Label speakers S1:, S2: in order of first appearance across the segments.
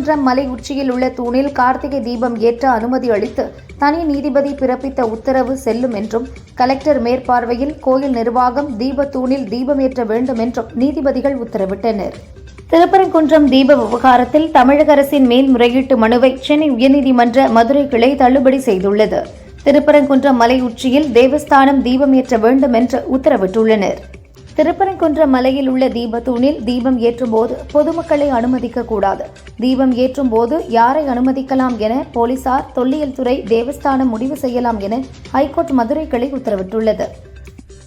S1: திருப்பரங்குன்றம் மலை உச்சியில் உள்ள தூணில் கார்த்திகை தீபம் ஏற்ற அனுமதி அளித்து தனி நீதிபதி பிறப்பித்த உத்தரவு செல்லும் என்றும், கலெக்டர் மேற்பார்வையில் கோயில் நிர்வாகம் தீப தூணில் தீபமேற்ற வேண்டும் என்றும் நீதிபதிகள் உத்தரவிட்டனர். திருப்பரங்குன்றம் தீப விவகாரத்தில் தமிழக அரசின் மேல்முறையீட்டு மனுவை சென்னை உயர்நீதிமன்ற மதுரை கிளை தள்ளுபடி செய்துள்ளது. திருப்பரங்குன்றம் மலை உச்சியில் தேவஸ்தானம் தீபமேற்ற வேண்டும் என்று உத்தரவிட்டுள்ளனர். திருப்பரங்குன்றம் மலையில் உள்ள தீபத்தூணில் தீபம் ஏற்றும் போது பொதுமக்களை அனுமதிக்கக்கூடாது. தீபம் ஏற்றும் போது யாரை அனுமதிக்கலாம் என போலீசார், தொல்லியல் துறை, தேவஸ்தானம் முடிவு செய்யலாம் என ஹைகோர்ட் மதுரை கிளை உத்தரவிட்டுள்ளது.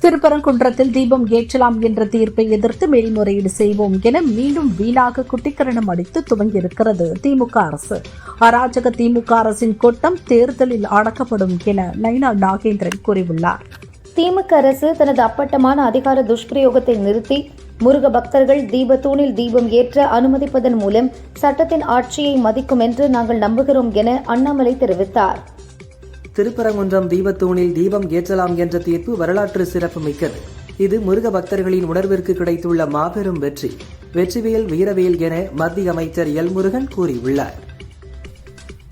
S2: திருப்பரங்குன்றத்தில் தீபம் ஏற்றலாம் என்ற தீர்ப்பை எதிர்த்து மேல்முறையீடு செய்வோம் என மீண்டும் வீணாக குட்டிக்கரணம் அடித்து துவங்கியிருக்கிறது திமுக அரசு. அராஜக திமுக அரசின் கொட்டம் தேர்தலில் அடக்கப்படும் என நயினா நாகேந்திரன் கூறியுள்ளார்.
S1: திமுக அரசு தனது அப்பட்டமான அதிகார துஷ்பிரயோகத்தை நிறுத்தி முருக பக்தர்கள் தீபத்தூணில் தீபம் ஏற்ற அனுமதிப்பதன் மூலம் சட்டத்தின் ஆட்சியை மதிக்கும் என்று நாங்கள் நம்புகிறோம் என அண்ணாமலை தெரிவித்தார்.
S3: திருப்பரங்குன்றம் தீபத்தூணில் தீபம் ஏற்றலாம் என்ற தீர்ப்பு வரலாற்று சிறப்புமிக்கது. இது முருக பக்தர்களின் உணர்விற்கு கிடைத்துள்ள மாபெரும் வெற்றி. வெற்றிவேல் வீரவேல் என மத்திய அமைச்சர் எல் முருகன் கூறியுள்ளார்.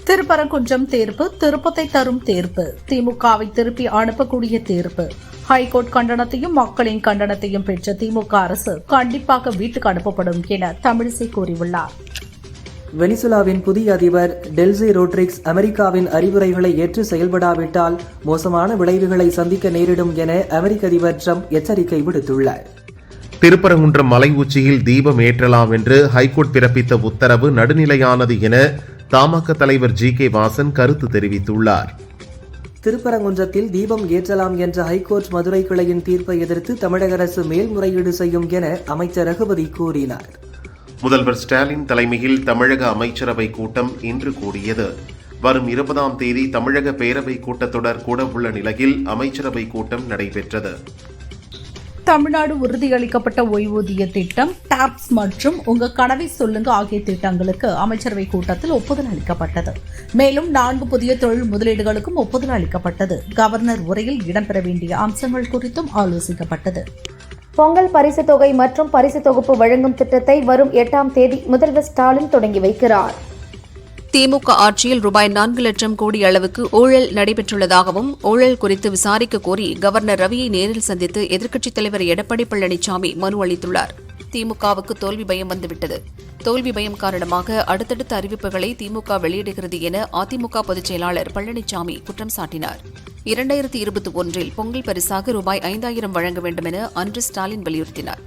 S2: திருப்பரங்குன்றம் தீர்ப்பு திருப்பத்தை தரும் தீர்ப்பு, திமுகவை திருப்பி அனுப்பக்கூடிய தீர்ப்பு. ஹைகோர்ட் கண்டனத்தையும் மக்களின் கண்டனத்தையும் பெற்ற திமுக அரசு கண்டிப்பாக வீட்டுக்கு அனுப்பப்படும் என தமிழிசை கூறியுள்ளார்.
S3: வெனிசுலாவின் புதிய அதிபர் டெல்சி ரோட்ரிக்ஸ் அமெரிக்காவின் அறிவுரைகளை ஏற்று செயல்படாவிட்டால் மோசமான விளைவுகளை சந்திக்க நேரிடும் என அமெரிக்க அதிபர் ட்ரம்ப் எச்சரிக்கை விடுத்துள்ளார்.
S4: திருப்பரங்குன்றம் மலை உச்சியில் தீபம் ஏற்றலாம் என்று ஹைகோர்ட் பிறப்பித்த உத்தரவு நடுநிலையானது என தமாக தலைவர் ஜி.கே. வாசன் கருத்து தெரிவித்துள்ளார்.
S3: திருப்பரங்குன்றத்தில் தீபம் ஏற்றலாம் என்ற ஹைகோர்ட் மதுரை கிளையின் தீர்ப்பை எதிர்த்து தமிழக அரசு மேல்முறையீடு செய்யும் என அமைச்சர் ரகுபதி கூறினார்.
S4: முதல்வர் ஸ்டாலின் தலைமையில் தமிழக அமைச்சரவை கூட்டம் இன்று கூடியது. வரும் 20ஆம் தேதி தமிழக பேரவை கூட்டத்தொடர் கூட உள்ள நிலையில் அமைச்சரவை கூட்டம் நடைபெற்றது.
S2: தமிழ்நாடு உறுதியளிக்கப்பட்ட ஓய்வூதிய திட்டம், டாப்ஸ் மற்றும் உங்க கனவை சொல்லுங்க ஆகிய திட்டங்களுக்கு அமைச்சரவை கூட்டத்தில் ஒப்புதல் அளிக்கப்பட்டது. மேலும் 4 புதிய தொழில் முதலீடுகளுக்கும் ஒப்புதல் அளிக்கப்பட்டது. கவர்னர் உரையில் இடம்பெற வேண்டிய அம்சங்கள் குறித்தும் ஆலோசிக்கப்பட்டது.
S1: பொங்கல் பரிசு தொகை மற்றும் பரிசு தொகுப்பு வழங்கும் திட்டத்தை வரும் 8ஆம் தேதி முதல்வர் ஸ்டாலின் தொடங்கி வைக்கிறார்.
S5: திமுக ஆட்சியில் ரூபாய் 4 லட்சம் கோடி அளவுக்கு ஊழல் நடைபெற்றுள்ளதாகவும், ஊழல் குறித்து விசாரிக்க கோரி கவர்னர் ரவியை நேரில் சந்தித்து எதிர்க்கட்சித் தலைவர் எடப்பாடி பழனிசாமி மனு அளித்துள்ளார். திமுகவுக்கு தோல்வி பயம் வந்துவிட்டது. தோல்வி பயம் காரணமாக அடுத்தடுத்த அறிவிப்புகளை திமுக வெளியிடுகிறது என அதிமுக பொதுச் செயலாளர் பழனிசாமி குற்றம் சாட்டினார். 2021இல் பொங்கல் பரிசாக ரூபாய் 5000 வழங்க வேண்டும் என அன்று ஸ்டாலின் வலியுறுத்தினார்.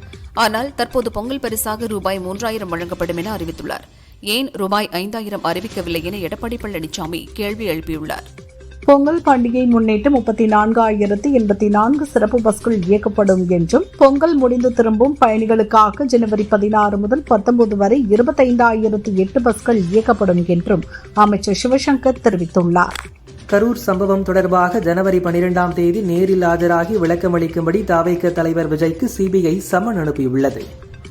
S5: ஆனால் தற்போது பொங்கல் பரிசாக ரூபாய் 3000 வழங்கப்படும் என அறிவித்துள்ளார். ஏன் ரூபாய் 5000 அறிவிக்கவில்லை என எடப்பாடி பழனிசாமி கேள்வி எழுப்பியுள்ளார்.
S2: பொங்கல் பண்டிகையை முன்னிட்டு 34,084 சிறப்பு பஸ்கள் இயக்கப்படும் என்றும், பொங்கல் முடிந்து திரும்பும் பயணிகளுக்காக ஜனவரி 16 முதல் 19 வரை 25,008 பஸ்கள் இயக்கப்படும் என்றும் அமைச்சர் சிவசங்கர் தெரிவித்துள்ளார்.
S3: கரூர் சம்பவம் தொடர்பாக ஜனவரி 12ஆம் தேதி நேரில் ஆஜராகி விளக்கமளிக்கும்படி தவிக தலைவர் விஜய்க்கு சிபிஐ சம்மன் அனுப்பியுள்ளது.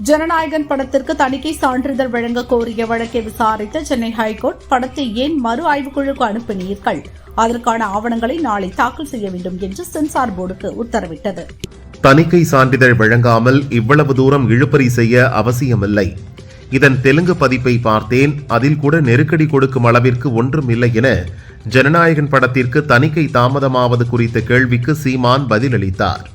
S2: ஜனநாயகன் படத்திற்கு தணிக்கை சான்றிதழ் வழங்க கோரிய வழக்கை விசாரித்த சென்னை ஹைகோர்ட், படத்தை ஏன் மறு ஆய்வுக்குழுக்கு அனுப்பினீர்கள், அதற்கான ஆவணங்களை நாளை தாக்கல் செய்ய வேண்டும் என்று சென்சார் போர்டுக்கு உத்தரவிட்டது.
S4: தணிக்கை சான்றிதழ் வழங்காமல் இவ்வளவு தூரம் இழுபறி செய்ய அவசியமில்லை. இதன் தெலுங்கு பதிப்பை பார்த்தேன், அதில் கூட நெருக்கடி கொடுக்கும் அளவிற்கு ஒன்றும் இல்லை என ஜனநாயகன் படத்திற்கு தணிக்கை தாமதமாவது குறித்த கேள்விக்கு சீமான் பதிலளித்தார்.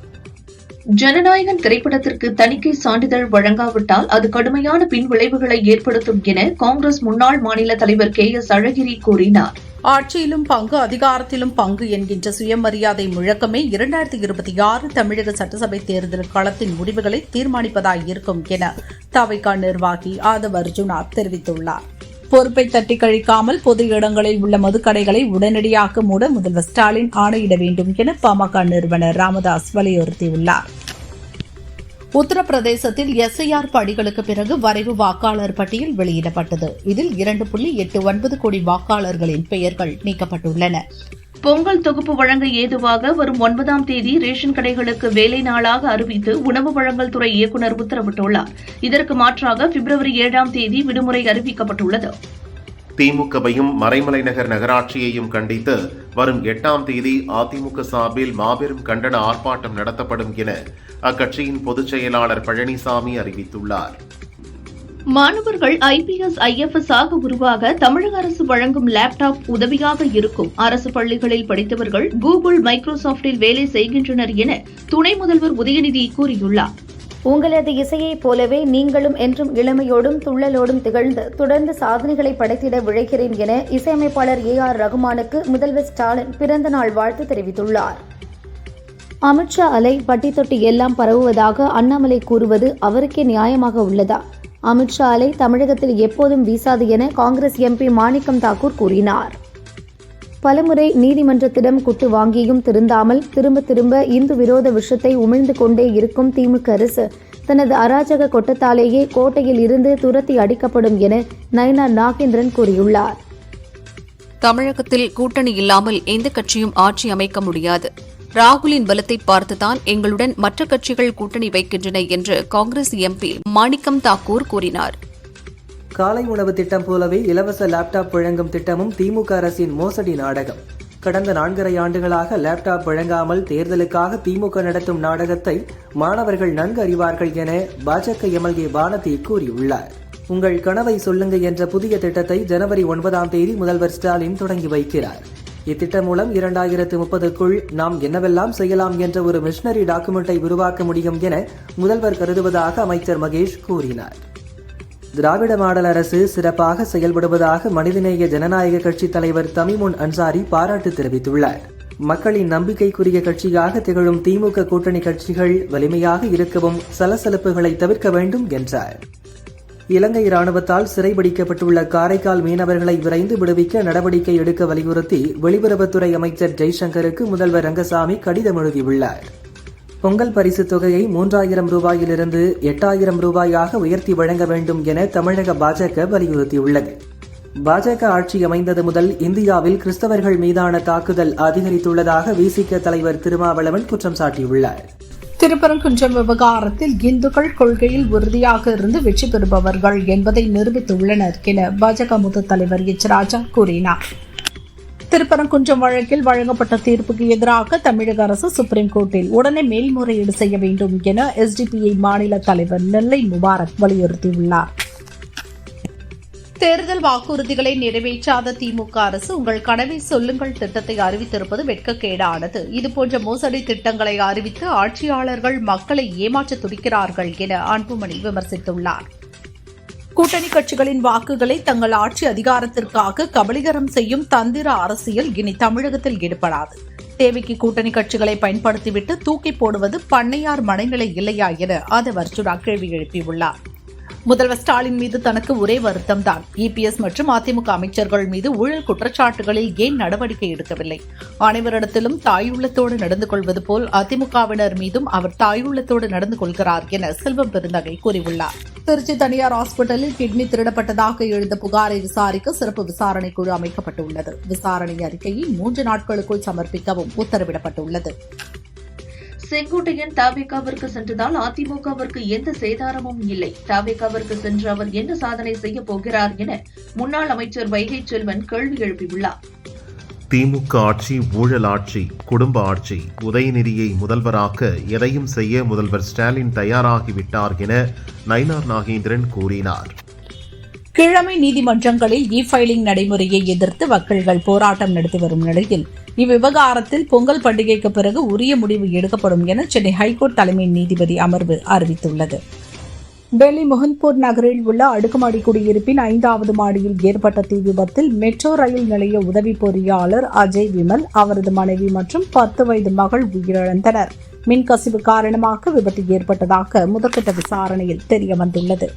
S6: ஜனநாயகன் திரைப்படத்திற்கு தணிக்கை சான்றிதழ் வழங்காவிட்டால் அது கடுமையான பின்விளைவுகளை ஏற்படுத்தும் என காங்கிரஸ் முன்னாள் மாநில தலைவர் KS அழகிரி கூறினார்.
S2: ஆட்சியிலும் பங்கு, அதிகாரத்திலும் பங்கு என்கின்ற சுயமரியாதை முழக்கமே 2026 தமிழக சட்டசபை தேர்தல் களத்தின் முடிவுகளை தீர்மானிப்பதாயிருக்கும் என தவிக நிர்வாகி ஆதவ் அர்ஜுனா தெரிவித்துள்ளார். பொறுப்பை தட்டி கழிக்காமல் பொது இடங்களில் உள்ள மதுக்கடைகளை உடனடியாக மூட முதல்வர் ஸ்டாலின் ஆணையிட வேண்டும் என பாமக நிறுவனர் ராமதாஸ் வலியுறுத்தியுள்ளார். உத்தரப்பிரதேசத்தில் SIR பணிகளுக்கு பிறகு வரைவு வாக்காளர் பட்டியல் வெளியிடப்பட்டது. இதில் 2.89 கோடி வாக்காளர்களின் பெயர்கள் நீக்கப்பட்டுள்ளன.
S6: பொங்கல் தொகுப்பு வழங்க ஏதுவாக வரும் 9ஆம் தேதி ரேஷன் கடைகளுக்கு வேலை நாளாக அறிவித்து உணவு வழங்கல் துறை இயக்குநர் உத்தரவிட்டுள்ளார். இதற்கு மாற்றாக பிப்ரவரி 7ஆம் தேதி விடுமுறை அறிவிக்கப்பட்டுள்ளது.
S4: திமுகவையும் மறைமலை நகர் நகராட்சியையும் கண்டித்து வரும் 8ஆம் தேதி அதிமுக சார்பில் மாபெரும் கண்டன ஆர்ப்பாட்டம் நடத்தப்படும் என அக்கட்சியின் பொதுச் செயலாளர் பழனிசாமி அறிவித்துள்ளார்.
S6: மாணவர்கள் IPS, IFS ஆக உருவாக தமிழக அரசு வழங்கும் லேப்டாப் உதவியாக இருக்கும். அரசு பள்ளிகளில் படித்தவர்கள் கூகுள், மைக்ரோசாப்டில் வேலை செய்கின்றனர் என துணை முதல்வர் உதயநிதி கூறியுள்ளார்.
S1: உங்களது இசையைப் போலவே நீங்களும் என்றும் இளமையோடும் துள்ளலோடும் திகழ்ந்து தொடர்ந்து சாதனைகளை படைத்திட விழைகிறேன் என இசையமைப்பாளர் AR ரகுமானுக்கு முதல்வர் ஸ்டாலின் பிறந்த நாள் வாழ்த்து தெரிவித்துள்ளார். அமித்ஷா அலை பட்டி தொட்டி எல்லாம் பரவுவதாக அண்ணாமலை கூறுவது அவருக்கே நியாயமாக உள்ளதா? அமித்ஷா அலை தமிழகத்தில் எப்போதும் வீசாது என காங்கிரஸ் MP மாணிக்கம் தாக்கூர் கூறினார். பலமுறை நீதிமன்றத்திடம் குட்டு வாங்கியும் திருந்தாமல் திரும்ப திரும்ப இந்து விரோத விஷத்தை உமிழ்ந்து கொண்டே இருக்கும் திமுக அரசு தனது அராஜக கொட்டத்தாலேயே கோட்டையில் இருந்து துரத்தி அடிக்கப்படும் என நயினார் நாகேந்திரன் கூறியுள்ளார்.
S5: தமிழகத்தில் கூட்டணி இல்லாமல் எந்த கட்சியும் ஆட்சி அமைக்க முடியாது. ராகுலின் பலத்தை பார்த்துதான் எங்களுடன் மற்ற கட்சிகள் கூட்டணி வைக்கின்றன என்று காங்கிரஸ் MP மாணிக்கம் தாக்கூர் கூறினார்.
S3: காலை உணவு திட்டம் போலவே இலவச லேப்டாப் வழங்கும் திட்டமும் திமுக அரசின் மோசடி நாடகம். கடந்த 4.5 ஆண்டுகளாக லேப்டாப் வழங்காமல் தேர்தலுக்காக திமுக நடத்தும் நாடகத்தை மாணவர்கள் நன்கு அறிவார்கள் என பாஜக MLA வானதி கூறியுள்ளார். உங்கள் கனவை சொல்லுங்க என்ற புதிய திட்டத்தை ஜனவரி 9ஆம் தேதி முதல்வர் ஸ்டாலின் தொடங்கி வைக்கிறார். இத்திட்டம் மூலம் 2030க்குள் நாம் என்னவெல்லாம் செய்யலாம் என்ற ஒரு மிஷனரி டாக்குமெண்டை உருவாக்க முடியும் என முதல்வர் கருதுவதாக அமைச்சர் மகேஷ் கூறினார். திராவிட மாடல் அரசு சிறப்பாக செயல்படுவதாக மனிதநேய ஜனநாயக கட்சித் தலைவர் தமிமுன் அன்சாரி பாராட்டு தெரிவித்துள்ளார். மக்களின் நம்பிக்கைக்குரிய கட்சியாக திகழும் திமுக கூட்டணி கட்சிகள் வலிமையாக இருக்கவும் சலசலப்புகளை தவிர்க்க வேண்டும் என்றார். இலங்கை ராணுவத்தால் சிறைபிடிக்கப்பட்டுள்ள காரைக்கால் மீனவர்களை விரைந்து விடுவிக்க நடவடிக்கை எடுக்க வலியுறுத்தி வெளியுறவுத்துறை அமைச்சர் ஜெய்சங்கருக்கு முதல்வர் ரங்கசாமி கடிதம் எழுதியுள்ளார். பொங்கல் பரிசுத் தொகையை 3000 ரூபாயிலிருந்து 8000 ரூபாயாக உயர்த்தி வழங்க வேண்டும் என தமிழக பாஜக வலியுறுத்தியுள்ளது. பாஜக ஆட்சி அமைந்தது முதல் இந்தியாவில் கிறிஸ்தவர்கள் மீதான தாக்குதல் அதிகரித்துள்ளதாக விசிக தலைவர் திருமாவளவன் குற்றம் சாட்டியுள்ளார்.
S2: திருப்பரங்குன்றம் விவகாரத்தில் இந்துக்கள் கொள்கையில் உறுதியாக இருந்து வெற்றி பெறுபவர்கள் என்பதை நிரூபித்துள்ளனர் என பாஜக மூத்த தலைவர் H. ராஜா கூறினார். திருப்பரங்குன்றம் வழக்கில் வழங்கப்பட்ட தீர்ப்புக்கு எதிராக தமிழக அரசு சுப்ரீம் கோர்ட்டில் உடனே மேல்முறையீடு செய்ய வேண்டும் என SDPI மாநில தலைவர் நெல்லை முபாரக் வலியுறுத்தியுள்ளார். தேர்தல் வாக்குறுதிகளை நிறைவேற்றாத திமுக அரசு உங்கள் கனவை சொல்லுங்கள் திட்டத்தை அறிவித்திருப்பது வெட்கக்கேடானது. இதுபோன்ற மோசடி திட்டங்களை அறிவித்து ஆட்சியாளர்கள் மக்களை ஏமாற்ற துடிக்கிறார்கள் என அன்புமணி விமர்சித்துள்ளார். கூட்டணி கட்சிகளின் வாக்குகளை தங்கள் ஆட்சி அதிகாரத்திற்காக கபலீகரம் செய்யும் தந்திர அரசியல் இனி தமிழகத்தில் ஈடுபடாது. தேவைக்கு கூட்டணி கட்சிகளை பயன்படுத்திவிட்டு தூக்கி போடுவது பண்ணையார் மனநிலை இல்லையா என ஆதவ் அர்ஜுனா கேள்வி எழுப்பியுள்ளார். முதல்வர் ஸ்டாலின் மீது தனக்கு ஒரே வருத்தம்தான். EPS மற்றும் அதிமுக அமைச்சர்கள் மீது ஊழல் குற்றச்சாட்டுகளில் ஏன் நடவடிக்கை எடுக்கவில்லை? அனைவரிடத்திலும் தாயுள்ளத்தோடு நடந்து கொள்வது போல் அதிமுகவினர் மீதும் அவர் தாயுள்ளத்தோடு நடந்து கொள்கிறார் என செல்வம் பெருந்தகை கூறியுள்ளார். திருச்சி தனியார் ஹாஸ்பிட்டலில் கிட்னி திருடப்பட்டதாக எழுந்த புகாரை விசாரிக்க சிறப்பு விசாரணை குழு அமைக்கப்பட்டுள்ளது. விசாரணை அறிக்கையை 3 நாட்களுக்குள் சமர்ப்பிக்கவும் உத்தரவிடப்பட்டுள்ளது.
S6: செங்கோட்டையன் தவேகாவிற்கு சென்றதால் அதிமுகவிற்கு எந்த சேதாரமும் இல்லை. தவேகாவிற்கு சென்று அவர் என்ன சாதனை செய்ய போகிறார் என முன்னாள் அமைச்சர் வைகை செல்வன் கேள்வி எழுப்பியுள்ளார்.
S4: திமுக ஆட்சி ஊழல் ஆட்சி, குடும்ப ஆட்சி. உதயநிதியை முதல்வராக்க எதையும் செய்ய முதல்வர் ஸ்டாலின் தயாராகிவிட்டார் என நயினார் நாகேந்திரன் கூறினார்.
S2: கிழமை நீதிமன்றங்களில் இ-ஃபைலிங் நடைமுறையை எதிர்த்து வக்கீல்கள் போராட்டம் நடத்தி வரும் நிலையில் இவ்விவகாரத்தில் பொங்கல் பண்டிகைக்கு பிறகு உரிய முடிவு எடுக்கப்படும் என சென்னை ஹைகோர்ட் தலைமை நீதிபதி அமர்வு அறிவித்துள்ளது. டெல்லி முகன்பூர் நகரில் உள்ள அடுக்குமாடி குடியிருப்பின் 5வது மாடியில் ஏற்பட்ட தீ விபத்தில் மெட்ரோ ரயில் நிலைய உதவி பொறியாளர் அஜய் விமல், அவரது மனைவி மற்றும் 10 வயது மகள் உயிரிழந்தனர். மின்கசிவு காரணமாக விபத்து ஏற்பட்டதாக முதற்கட்ட விசாரணையில் தெரியவந்துள்ளது.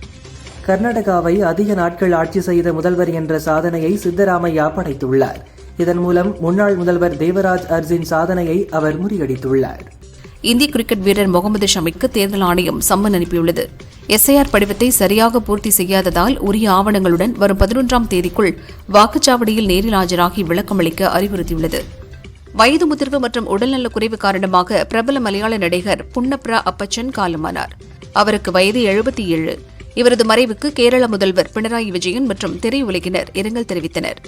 S3: கர்நாடகாவை அதிக நாட்கள் ஆட்சி செய்த முதல்வர் என்ற சாதனையை சித்தராமையா படைத்துள்ளார். இதன் மூலம் முன்னாள் முதல்வர் தேவராஜ் அர்ஜின் சாதனையை அவர் முறியடித்துள்ளார்.
S5: இந்திய கிரிக்கெட் வீரர் முகமது ஷமிக்கு தேர்தல் ஆணையம் சம்மன் அனுப்பியுள்ளது. SIR படிவத்தை சரியாக பூர்த்தி செய்யாததால் உரிய ஆவணங்களுடன் வரும் 11ஆம் தேதிக்குள் வாக்குச்சாவடியில் நேரில் ஆஜராகி விளக்கமளிக்க அறிவுறுத்தியுள்ளது. வயது முதிர்வு மற்றும் உடல்நலக் குறைவு காரணமாக பிரபல மலையாள நடிகர் புன்னப்ரா அப்பச்சன் காலமானார். அவருக்கு வயது 77. இவரது மறைவுக்கு கேரள முதல்வர் பினராயி விஜயன் மற்றும் திரையுலகினர் இரங்கல் தெரிவித்தனர்.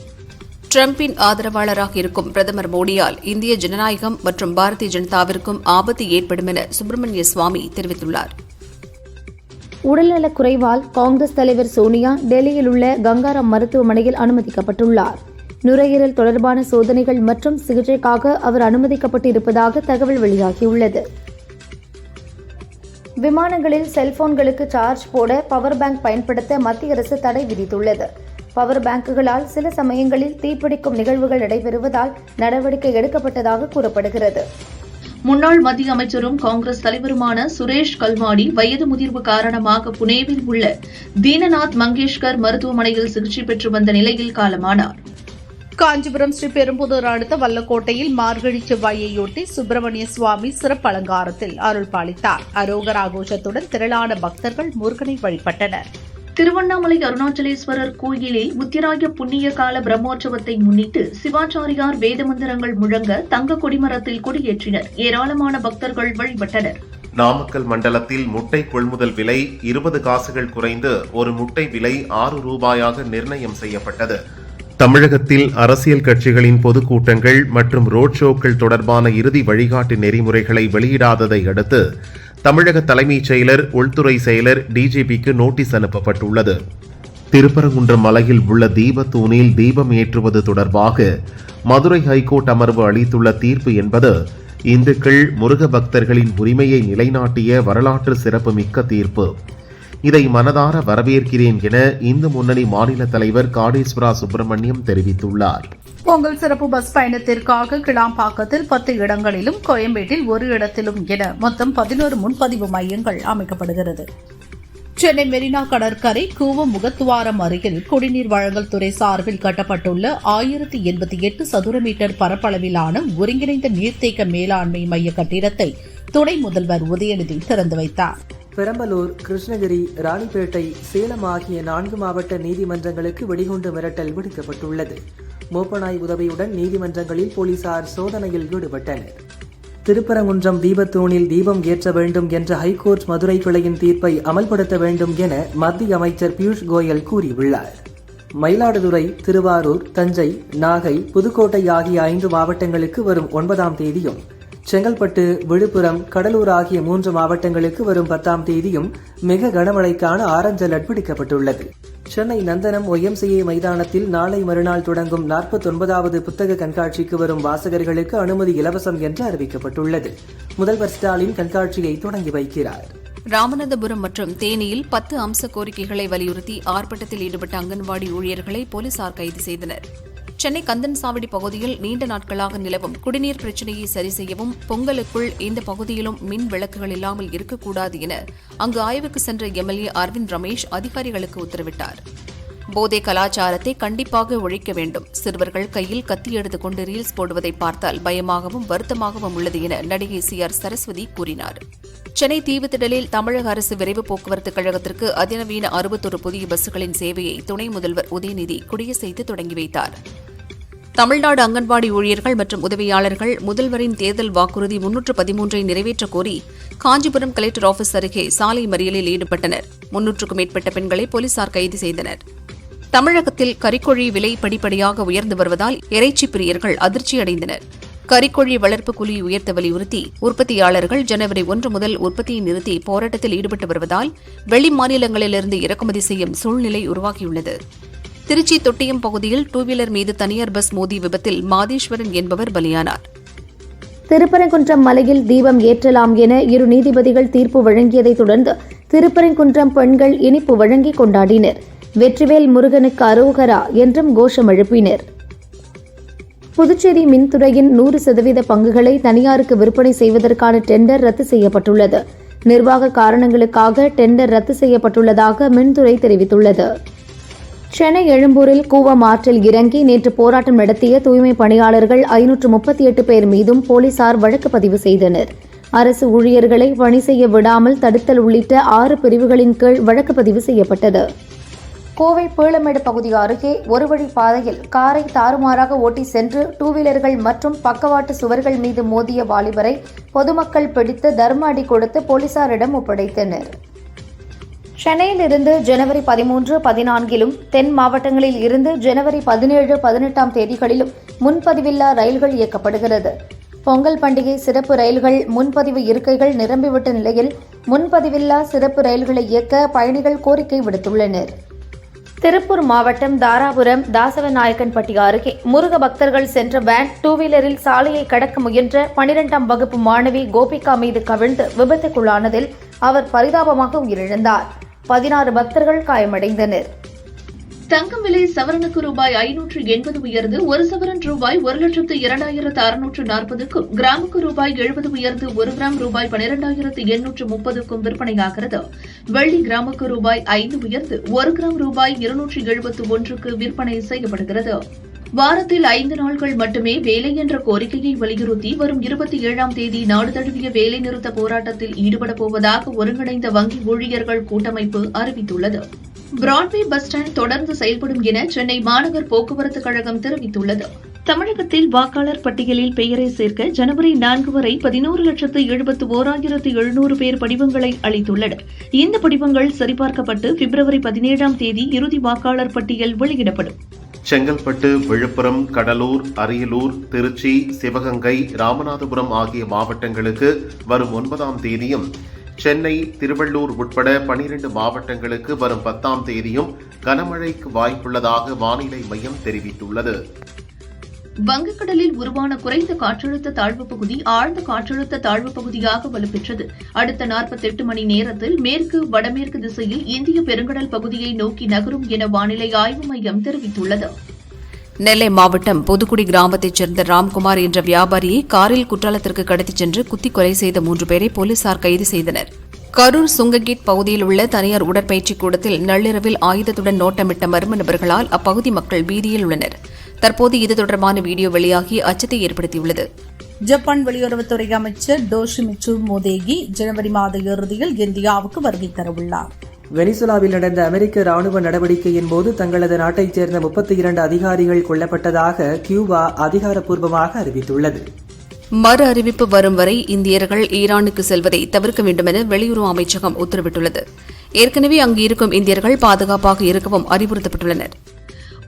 S5: டிரம்பின் ஆதரவாளராக இருக்கும் பிரதமர் மோடியால் இந்திய ஜனநாயகம் மற்றும் பாரதிய ஜனதாவிற்கும் ஆபத்து ஏற்படும் என சுப்பிரமணிய சுவாமி தெரிவித்துள்ளார்.
S1: உடல்நலக் குறைவால் காங்கிரஸ் தலைவர் சோனியா டெல்லியில் உள்ள கங்காராம் மருத்துவமனையில் அனுமதிக்கப்பட்டுள்ளார். நுரையீரல் தொடர்பான சோதனைகள் மற்றும் சிகிச்சைக்காக அவர் அனுமதிக்கப்பட்டு இருப்பதாக தகவல் வெளியாகியுள்ளது. விமானங்களில் செல்போன்களுக்கு சார்ஜ் போட பவர் பேங்க் பயன்படுத்த மத்திய அரசு தடை விதித்துள்ளது. பவர் பேங்குகளால் சில சமயங்களில் தீப்பிடிக்கும் நிகழ்வுகள் நடைபெறுவதால் நடவடிக்கை எடுக்கப்பட்டதாக கூறப்படுகிறது.
S6: முன்னாள் மத்திய அமைச்சரும் காங்கிரஸ் தலைவருமான சுரேஷ் கல்மாடி வயது முதிர்வு காரணமாக புனேவில் உள்ள தீனநாத் மங்கேஷ்கர் மருத்துவமனையில் சிகிச்சை பெற்று வந்த நிலையில் காலமானார்.
S2: காஞ்சிபுரம் ஸ்ரீ பெரும்புதூர் அடுத்த வல்லக்கோட்டையில் மார்கழி செவ்வாயையொட்டி சுப்பிரமணிய சுவாமி சிறப்பு அலங்காரத்தில் அருள் பாலித்தார். அரோகரா கோஷத்துடன் திரளான பக்தர்கள் முருகனை வழிபட்டனர்.
S6: திருவண்ணாமலை அருணாச்சலேஸ்வரர் கோயிலில் உத்திராய புண்ணிய கால பிரம்மோற்சவத்தை முன்னிட்டு சிவாச்சாரியார் வேத மந்திரங்கள் முழங்க தங்க கொடிமரத்தில் கொடியேற்றினர். ஏராளமான பக்தர்கள் வழிபட்டனர்.
S4: நாமக்கல் மண்டலத்தில் முட்டை கொள்முதல் விலை 20 காசுகள் குறைந்து ஒரு முட்டை விலை 6 ரூபாயாக நிர்ணயம் செய்யப்பட்டது. தமிழகத்தில் அரசியல் கட்சிகளின் பொதுக்கூட்டங்கள் மற்றும் ரோட் ஷோக்கள் தொடர்பான இறுதி வழிகாட்டு நெறிமுறைகளை வெளியிடாததை அடுத்து தமிழக தலைமைச் செயலர், உள்துறை செயலர், டிஜிபிக்கு நோட்டீஸ் அனுப்பப்பட்டுள்ளது. திருப்பரங்குன்றம் மலையில் உள்ள தீபத்தூணில் தீபம் ஏற்றுவது தொடர்பாக மதுரை ஹைகோர்ட் அமர்வு அளித்துள்ள தீர்ப்பு என்பது இந்துக்கள் முருக பக்தர்களின் உரிமையை நிலைநாட்டிய வரலாற்று சிறப்புமிக்க தீர்ப்பு. இதை மனதார வரவேற்கிறேன் என இந்து முன்னணி மாநில தலைவர் காடேஸ்வரா சுப்பிரமணியம் தெரிவித்துள்ளார்.
S2: பொங்கல் சிறப்பு பஸ் பயணத்திற்காக கிளாம்பாக்கத்தில் 10 இடங்களிலும், கோயம்பேட்டில் 1 இடத்திலும் என மொத்தம் 11 முன்பதிவு மையங்கள் அமைக்கப்படுகிறது. சென்னை மெரினா கடற்கரை கூவம் முகத்துவாரம் அருகில் குடிநீர் வழங்கல் துறை சார்பில் கட்டப்பட்டுள்ள 1088 சதுர மீட்டர் பரப்பளவிலான ஒருங்கிணைந்த நீர்த்தேக்க மேலாண்மை மைய கட்டிடத்தை துணை முதல்வர் உதயநிதி திறந்து வைத்தார்.
S3: பெரம்பலூர், கிருஷ்ணகிரி, ராணிப்பேட்டை, சேலம் ஆகிய 4 மாவட்ட நீதிமன்றங்களுக்கு வெடிகுண்டு மிரட்டல் விடுக்கப்பட்டுள்ளது. மோப்பனாய் உதவியுடன் நீதிமன்றங்களில் போலீசார் சோதனையில் ஈடுபட்டனர். திருப்பரங்குன்றம் தீபத்தூணில் தீபம் ஏற்ற வேண்டும் என்ற ஹைகோர்ட் மதுரை கிளையின் தீர்ப்பை அமல்படுத்த வேண்டும் என மத்திய அமைச்சர் பியூஷ் கோயல் கூறியுள்ளார். மயிலாடுதுறை, திருவாரூர், தஞ்சை, நாகை, புதுக்கோட்டை ஆகிய 5 மாவட்டங்களுக்கு வரும் 9ஆம் தேதியும், செங்கல்பட்டு, விழுப்புரம், கடலூர் ஆகிய 3 மாவட்டங்களுக்கு வரும் 10ஆம் தேதியும் மிக கனமழைக்கான ஆரஞ்சு அலர்ட் விடுக்கப்பட்டுள்ளது. சென்னை நந்தனம் YMCA மைதானத்தில் நாளை மறுநாள் தொடங்கும் 49வது புத்தக கண்காட்சிக்கு வரும் வாசகர்களுக்கு அனுமதி இலவசம் என்று அறிவிக்கப்பட்டுள்ளது. முதல்வர் ஸ்டாலின் கண்காட்சியை தொடங்கி வைக்கிறார்.
S5: ராமநாதபுரம் மற்றும் தேனியில் 10 அம்ச கோரிக்கைகளை வலியுறுத்தி ஆர்ப்பாட்டத்தில் ஈடுபட்ட அங்கன்வாடி ஊழியர்களை போலீசார் கைது செய்தனர். சென்னை கந்தன்சாவடி பகுதியில் நீண்ட நாட்களாக நிலவும் குடிநீர் பிரச்சினையை சரி செய்யவும், பொங்கலுக்குள் இந்த பகுதியிலும் மின் விளக்குகள் இல்லாமல் இருக்கக்கூடாது என அங்கு ஆய்வுக்கு சென்ற MLA அரவிந்த் ரமேஷ் அதிகாரிகளுக்கு உத்தரவிட்டார். போதை கலாச்சாரத்தை கண்டிப்பாக ஒழிக்க வேண்டும். சிறுவர்கள் கையில் கத்தி எடுத்துக் கொண்டு ரீல்ஸ் போடுவதை பார்த்தால் பயமாகவும் வருத்தமாகவும் உள்ளது என நடிகை CR சரஸ்வதி கூறினார். சென்னை தீவுத்திடலில் தமிழக அரசு விரைவு போக்குவரத்து கழகத்திற்கு அதிநவீன 61 புதிய பஸ்களின் சேவையை துணை முதல்வர் உதயநிதி கொடியசைத்து தொடங்கி வைத்தார். தமிழ்நாடு அங்கன்வாடி ஊழியர்கள் மற்றும் உதவியாளர்கள் முதல்வரின் தேர்தல் வாக்குறுதி 313ஐ நிறைவேற்றக் கோரி காஞ்சிபுரம் கலெக்டர் ஆபீஸ் அருகே சாலை மறியலில் ஈடுபட்டனர். 300க்கும் மேற்பட்ட பெண்களை போலீசார் கைது செய்தனர். தமிழகத்தில் கறிக்கோழி விலை படிப்படியாக உயர்ந்து வருவதால் இறைச்சி பிரியர்கள் அதிர்ச்சியடைந்தனர். கறிக்கோழி வளர்ப்பு கூலி உயர்த்த வலியுறுத்தி உற்பத்தியாளர்கள் ஜனவரி 1 முதல் உற்பத்தியை நிறுத்தி போராட்டத்தில் ஈடுபட்டு வருவதால் வெளி மாநிலங்களிலிருந்து இறக்குமதி செய்யும் சூழ்நிலை உருவாகியுள்ளது. திருச்சி தொட்டியம் பகுதியில் 2 வீலர் மீது தனியார் பஸ் மோதிய விபத்தில் மாதேஸ்வரன் என்பவர் பலியானார்.
S1: திருப்பரங்குன்றம் மலையில் தீபம் ஏற்றலாம் என 2 நீதிபதிகள் தீர்ப்பு வழங்கியதைத் தொடர்ந்து திருப்பரங்குன்றம் பெண்கள் இனிப்பு வழங்கி கொண்டாடினர். வெற்றிவேல் முருகனுக்கு அரோகரா என்றும் கோஷம் எழுப்பினர். புதுச்சேரி மின்துறையின் 100% பங்குகளை தனியாருக்கு விற்பனை செய்வதற்கான டெண்டர் ரத்து செய்யப்பட்டுள்ளது. நிர்வாக காரணங்களுக்காக டெண்டர் ரத்து செய்யப்பட்டுள்ளதாக மின்துறை தெரிவித்துள்ளது. சென்னை எழும்பூரில் கூவம் ஆற்றில் இறங்கி நேற்று போராட்டம் நடத்திய தூய்மை பணியாளர்கள் 538 பேர் மீதும் போலீசார் வழக்கு பதிவு செய்தனர். அரசு ஊழியர்களை பணி செய்ய விடாமல் தடுத்தல் உள்ளிட்ட 6 பிரிவுகளின் கீழ் வழக்கு பதிவு செய்யப்பட்டது. கோவை பீளமேடு பகுதி அருகே ஒரு வழி பாதையில் காரை தாறுமாறாக ஓட்டி சென்று 2 வீலர்கள் மற்றும் பக்கவாட்டு சுவர்கள் மீது மோதிய வாலிபரை பொதுமக்கள் பிடித்து தர்ம அடி கொடுத்து போலீசாரிடம் ஒப்படைத்தனர். சென்னையிலிருந்து ஜனவரி 13, 14 தென் மாவட்டங்களில் இருந்து ஜனவரி 17, 18 தேதிகளிலும் முன்பதிவில்லா ரயில்கள் இயக்கப்படுகிறது. பொங்கல் பண்டிகை சிறப்பு ரயில்கள் முன்பதிவு இருக்கைகள் நிரம்பிவிட்ட நிலையில் முன்பதிவில்லா சிறப்பு ரயில்களை இயக்க பயணிகள் கோரிக்கை விடுத்துள்ளனர். திருப்பூர் மாவட்டம் தாராபுரம் தாசவநாயக்கன்பட்டி அருகே முருக பக்தர்கள் சென்ற வேன் டூவீலரில் சாலையை கடக்க முயன்ற 12ஆம் வகுப்பு மாணவி கோபிகா மீது கவிழ்ந்து விபத்துக்குள்ளானதில் அவர் பரிதாபமாக உயிரிழந்தார். 16 பக்தர்கள் காயமடைந்தனர்.
S6: தங்கம் விலை சவரனுக்கு ரூபாய் 580 உயர்ந்து ஒரு சவரன் ரூபாய் 1,02,640க்கும் கிராமுக்கு ரூபாய் 70 உயர்ந்து ஒரு கிராம் ரூபாய் 12,830க்கும் விற்பனையாகிறது. வெள்ளி கிராமுக்கு ரூபாய் 5 உயர்ந்து ஒரு கிராம் ரூபாய் 271க்கு விற்பனை செய்யப்படுகிறது. வாரத்தில் 5 நாட்கள் மட்டுமே வேலை என்ற கோரிக்கையை வலியுறுத்தி வரும் 27ஆம் தேதி நாடு தழுவிய வேலைநிறுத்த போராட்டத்தில் ஈடுபடப் போவதாக ஒருங்கிணைந்த வங்கி ஊழியர்கள் கூட்டமைப்பு அறிவித்துள்ளது. பிராட்வே பஸ் ஸ்டாண்ட் தொடர்ந்து செயல்படும் என சென்னை மாநகர் போக்குவரத்து கழகம் தெரிவித்துள்ளது. தமிழகத்தில் வாக்காளர் பட்டியலில் பெயரை சேர்க்க ஜனவரி 4 வரை 11,71,700 பேர் படிவங்களை அளித்துள்ளனர். இந்த படிவங்கள் சரிபார்க்கப்பட்டு பிப்ரவரி 17ஆம் தேதி இறுதி வாக்காளர் பட்டியல் வெளியிடப்படும்.
S4: செங்கல்பட்டு, விழுப்புரம், கடலூர், அரியலூர், திருச்சி, சிவகங்கை, ராமநாதபுரம் ஆகிய மாவட்டங்களுக்கு வரும் 9ஆம் தேதியும், சென்னை, திருவள்ளூர் உட்பட 12 மாவட்டங்களுக்கு வரும் 10ஆம் தேதியும் கனமழைக்கு வாய்ப்புள்ளதாக வானிலை மையம் தெரிவித்துள்ளது.
S6: வங்கக்கடலில் உருவான குறைந்த காற்றழுத்த தாழ்வுப் பகுதி ஆழ்ந்த காற்றழுத்த தாழ்வுப் பகுதியாக வலுப்பெற்றது. அடுத்த 48 மணி நேரத்தில் மேற்கு வடமேற்கு திசையில் இந்திய பெருங்கடல் பகுதியை நோக்கி நகரும் என வானிலை ஆய்வு மையம் தெரிவித்துள்ளது.
S5: நெல்லை மாவட்டம் புதுக்குடி கிராமத்தைச் சேர்ந்த ராம்குமார் என்ற வியாபாரியை காரில் குற்றாலத்திற்கு கடத்திச் சென்று குத்தி கொலை செய்த 3 பேரை போலீசார் கைது செய்தனர். கரூர் சுங்ககேட் பகுதியில் உள்ள தனியார் உடற்பயிற்சிக் கூடத்தில் நள்ளிரவில் ஆயுதத்துடன் நோட்டமிட்ட மர்ம நபர்களால் அப்பகுதி மக்கள் பீதியில் உள்ளனர். தற்போது இது தொடர்பான வீடியோ வெளியாகி அச்சத்தை ஏற்படுத்தியுள்ளது.
S2: ஜப்பான் வெளியுறவுத்துறை அமைச்சர் டோஷிமிட்சு மோதேகி ஜனவரி மாத இறுதியில் இந்தியாவுக்கு வருகை தரவுள்ளார்.
S3: வெனிசுலாவில் நடந்த அமெரிக்க ராணுவ நடவடிக்கையின் போது தங்களது நாட்டைச் சேர்ந்த 32 அதிகாரிகள் கொல்லப்பட்டதாக கியூபா அதிகாரப்பூர்வமாக அறிவித்துள்ளது.
S5: மறு அறிவிப்பு வரும் வரை இந்தியர்கள் ஈரானுக்கு செல்வதை தவிர்க்க வேண்டுமென வெளியுறவு அமைச்சகம் உத்தரவிட்டுள்ளது. ஏற்கனவே அங்கு இருக்கும் இந்தியர்கள் பாதுகாப்பாக இருக்கவும் அறிவுறுத்தப்பட்டுள்ளனர்.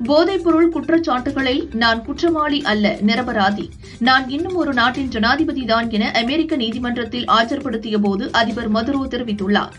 S6: போதைப்பொருள் குற்றச்சாட்டுகளில் நான் குற்றவாளி அல்ல, நிரபராதி. நான் இன்னும் ஒரு நாட்டின் ஜனாதிபதிதான் என அமெரிக்க நீதிமன்றத்தில் ஆஜர்படுத்திய போது அதிபர் மதுரோ தெரிவித்துள்ளார்.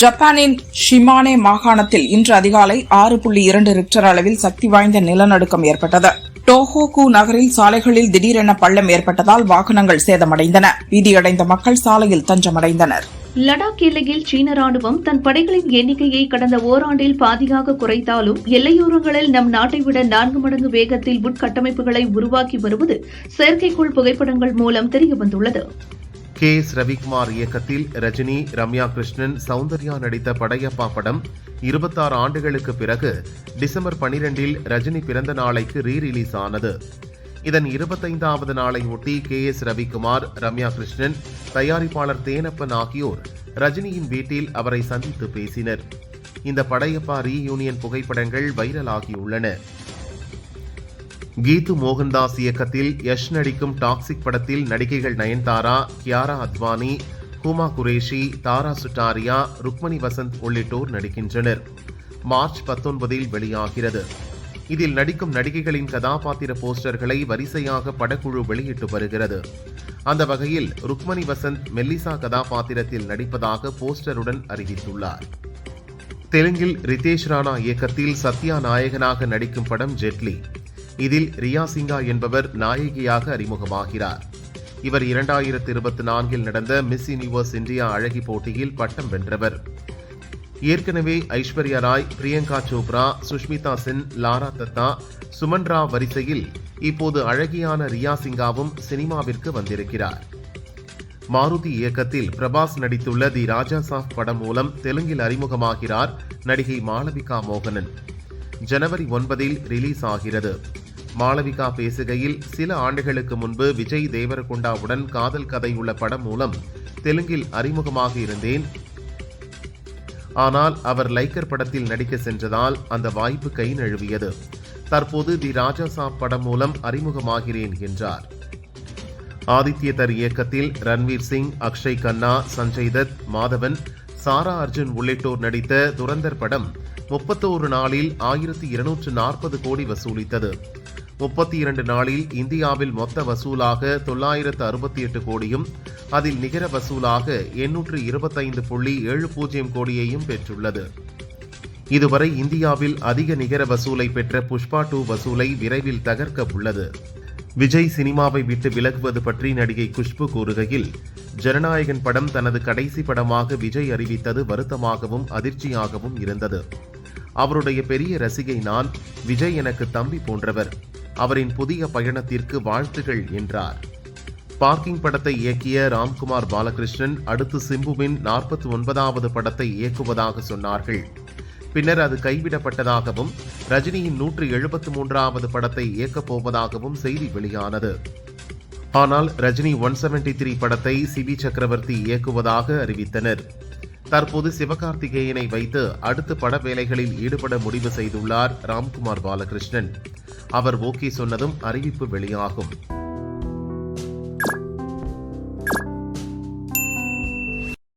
S7: ஜப்பானின் ஷிமானே மாகாணத்தில் இன்று அதிகாலை 6.2 ரிக்டர் அளவில் சக்தி வாய்ந்த நிலநடுக்கம் ஏற்பட்டது. டோஹோகு நகரில் சாலைகளில் திடீரென பள்ளம் ஏற்பட்டதால் வாகனங்கள் சேதமடைந்தன. பீதியடைந்த மக்கள் சாலையில் தஞ்சமடைந்தனர்.
S6: லடாக் எல்லையில் சீன ராணுவம் தன் படைகளின் எண்ணிக்கையை கடந்த ஓராண்டில் பாதியாக குறைத்தாலும் எல்லையோரங்களில் நம் நாட்டை விட 4 மடங்கு வேகத்தில் உட்கட்டமைப்புகளை உருவாக்கி வருவது செயற்கைக்கோள் புகைப்படங்கள் மூலம் தெரியவந்துள்ளது.
S4: KS ரவிக்குமார் இயக்கத்தில் ரஜினி, ரம்யா கிருஷ்ணன், சௌந்தர்யா நடித்த படையப்பா படம் 26 ஆண்டுகளுக்கு பிறகு டிசம்பர் 12இல் ரஜினி பிறந்த நாளைக்கு ரீ-ரிலீஸ் ஆனது. இதன் 25வது நாளை ஒட்டி KS ரவிக்குமார், ரம்யா கிருஷ்ணன், தயாரிப்பாளர் தேனப்பன் ஆகியோர் ரஜினியின் வீட்டில் அவரை சந்தித்து பேசினர். இந்த படையப்பா ரீயூனியன் புகைப்படங்கள் வைரலாகியுள்ளன. கீது மோகன்தாஸ் இயக்கத்தில் யஷ் நடிக்கும் டாக்ஸிக் படத்தில் நடிகைகள் நயன்தாரா, கியாரா அத்வானி, ஹூமா குரேஷி, தாரா சுட்டாரியா, ருக்மணி வசந்த் உள்ளிட்டோர் நடிக்கின்றனர். மார்ச் 19இல் வெளியாகிறது. இதில் நடிக்கும் நடிகைகளின் கதாபாத்திர போஸ்டர்களை வரிசையாக படக்குழு வெளியிட்டு வருகிறது. அந்த வகையில் ருக்மணி வசந்த் மெல்லிசா கதாபாத்திரத்தில் நடிப்பதாக போஸ்டருடன் அறிவித்துள்ளார். தெலுங்கில் ரிதேஷ் ராணா இயக்கத்தில் சத்யா நாயகனாக நடிக்கும் படம் ஜெட்லி. இதில் ரியா சிங்கா என்பவர் நாயகியாக அறிமுகமாகிறார். இவர் 2024இல் நடந்த மிஸ் யூனிவர்ஸ் இந்தியா அழகி போட்டியில் பட்டம் வென்றவர். ஏற்கனவே ஐஸ்வர்யா ராய், பிரியங்கா சோப்ரா, சுஷ்மிதா சென், லாரா தத்தா, சுமன் ராவ் வரிசையில் இப்போது அழகியான ரியா சிங்காவும் சினிமாவிற்கு வந்திருக்கிறார். மாருதி இயக்கத்தில் பிரபாஸ் நடித்துள்ள தி ராஜா சாப் படம் மூலம் தெலுங்கில் அறிமுகமாகிறார் நடிகை மாளவிகா மோகனன். ஜனவரி 9இல் ரிலீஸ் ஆகிறது. மாளவிகா பேசுகையில், சில ஆண்டுகளுக்கு முன்பு விஜய் தேவரகொண்டாவுடன் காதல் கதை உள்ள படம் மூலம் தெலுங்கில் அறிமுகமாக இருந்தேன். ஆனால் அவர் லைக்கர் படத்தில் நடிக்க சென்றதால் அந்த வாய்ப்பு கை நழுவியது. தற்போது தி ராஜா சாப் படம் மூலம் அறிமுகமாகிறேன் என்றார். ஆதித்ய தர் இயக்கத்தில் ரன்வீர் சிங், அக்ஷய் கன்னா, சஞ்சய் தத், மாதவன், சாரா அர்ஜுன் உள்ளிட்டோர் நடித்த துரந்தர் படம் 31 நாளில் 1240 கோடி வசூலித்தது. 32 நாளில் இந்தியாவில் மொத்த வசூலாக 968 கோடியும் அதில் நிகர வசூலாக 825.70 கோடியையும் பெற்றுள்ளது. இதுவரை இந்தியாவில் அதிக நிகர வசூலை பெற்ற புஷ்பா 2 வசூலை விரைவில் தகர்க்க உள்ளது. விஜய் சினிமாவை விட்டு விலகுவது பற்றி நடிகை குஷ்பு கூறுகையில், ஜனநாயகன் படம் தனது கடைசி படமாக விஜய் அறிவித்தது வருத்தமாகவும் அதிர்ச்சியாகவும் இருந்தது. அவருடைய பெரிய ரசிகை நான். விஜய் எனக்கு தம்பி போன்றவர். அவரின் புதிய பயணத்திற்கு வாழ்த்துகள் என்றார். பார்க்கிங் படத்தை இயக்கிய ராம்குமார் பாலகிருஷ்ணன் அடுத்து சிம்புவின் 49வது படத்தை இயக்குவதாக சொன்னார்கள். பின்னர் அது கைவிடப்பட்டதாகவும் ரஜினியின் 173வது படத்தை இயக்கப் போவதாகவும் செய்தி வெளியானது. ஆனால் ரஜினி 173 படத்தை சிபி சக்கரவர்த்தி இயக்குவதாக அறிவித்தனர். தற்போது சிவகார்த்திகேயனை வைத்து அடுத்த பட வேலைகளில் ஈடுபட முடிவு செய்துள்ளார் ராம்குமார் பாலகிருஷ்ணன். அவர் ஓகே சொன்னதும் அறிவிப்பு வெளியாகும்.